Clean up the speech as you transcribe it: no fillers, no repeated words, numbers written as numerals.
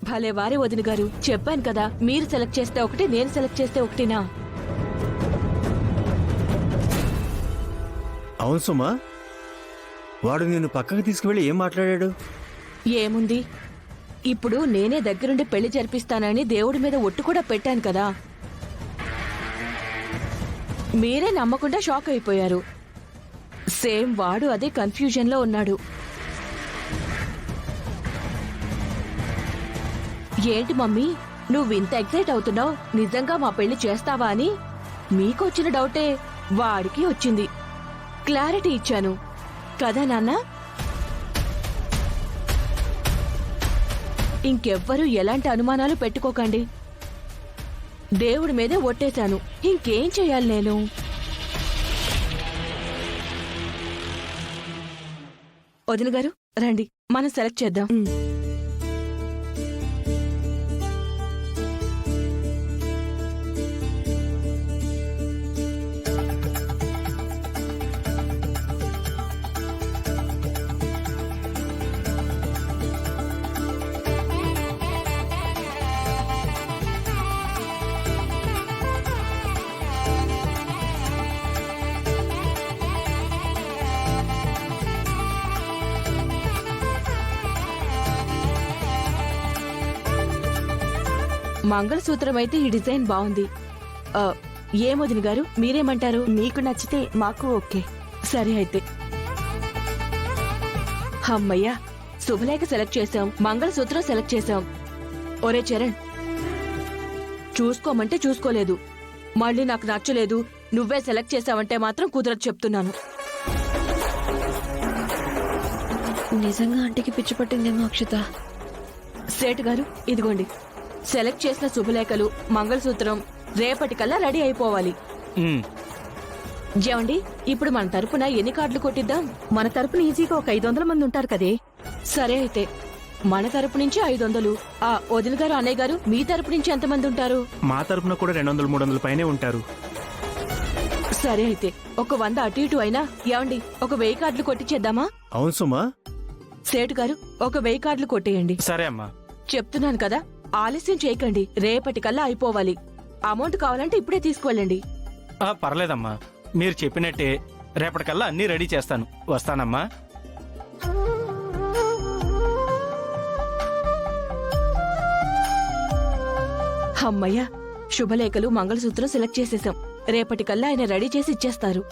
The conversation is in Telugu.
భలే వారే వదిన గారు, చెప్పాను కదా, మీరు సెలెక్ట్ చేస్తే ఒకటి, నేను సెలెక్ట్ చేస్తే ఒకటినా? అవును సుమా, వాడు నిన్ను పక్కకు తీసుకువెళ్ళి ఏం మాట్లాడాడు? ఏముంది, ఇప్పుడు నేనే దగ్గరుండి పెళ్లి జరిపిస్తానని దేవుడి మీద ఒట్టు కూడా పెట్టాను కదా. మీరే నమ్మకుండా షాక్ అయిపోయారు. సేమ్ వాడు అదే కన్ఫ్యూజన్ లో ఉన్నాడు. ఏంటి మమ్మీ, నువ్వు ఇంత ఎక్సైట్ అవుతున్నావు? నిజంగా మా పెళ్లి చేస్తావా అని మీకు వచ్చిన డౌటే వాడికి వచ్చింది. క్లారిటీ ఇచ్చాను కదా నాన్న. ఇంకెవ్వరూ ఎలాంటి అనుమానాలు పెట్టుకోకండి. దేవుడి మీదే ఒట్టేశాను, ఇంకేం చెయ్యాలి నేను? వదిన గారు రండి, మనం సెలెక్ట్ చేద్దాం. మంగళసూత్రం అయితే ఈ డిజైన్ బాగుంది. ఏమొదిన గారు, మీరేమంటారు? మీకు నచ్చితే మాకు ఓకే. సరే అయితే. అమ్మయ్యా, శుభలేఖ సెలెక్ట్ చేశాం, మంగళసూత్రం సెలెక్ట్ చేశాం. ఒరే చరణ్, చూసుకోమంటే చూసుకోలేదు, మళ్ళీ నాకు నచ్చలేదు, నువ్వే సెలెక్ట్ చేశావంటే మాత్రం కుదరదు చెప్తున్నాను. నిజంగా ఆంటీకి పిచ్చి పట్టిందేమో అక్షత. సేటు గారు ఇదిగోండి, సెలెక్ట్ చేసిన శుభలేఖలు, మంగళసూత్రం రేపటికల్లా రెడీ అయిపోవాలి. ఏమండి, ఇప్పుడు మన తరపున ఎన్ని కార్డులు కొట్టిద్దాం? మన తరపున ఈజీగా ఒక 500 మంది ఉంటారు కదే. సరే అయితే మన తరపు నుంచి 500. వదిన గారు, అన్నయ్య గారు, మీ తరపు నుంచి ఎంతమంది ఉంటారు? మా తరపున కూడా 200-300 పైనే ఉంటారు. సరే అయితే ఒక 100 అటు ఇటు అయినా. ఏమండి, ఒక 1000 కార్డులు కొట్టించేద్దామా? అవును సుమా, సేటు గారు ఒక 1000 కార్డులు కొట్టేయండి. సరే అమ్మా. చెప్తున్నాను కదా, ఆలస్యం చేయకండి, రేపటికల్లా అయిపోవాలి. అమౌంట్ కావాలంటే ఇప్పుడే తీసుకువెళ్ళండి. పర్లేదమ్మా, మీరు చెప్పినట్టే రేపటికల్లా అన్నీ రెడీ చేస్తాను. వస్తానమ్మా. అమ్మయ్యా, శుభలేఖలు, మంగళసూత్రం సెలెక్ట్ చేసేసాం. రేపటికల్లా ఆయన రెడీ చేసి ఇచ్చేస్తారు.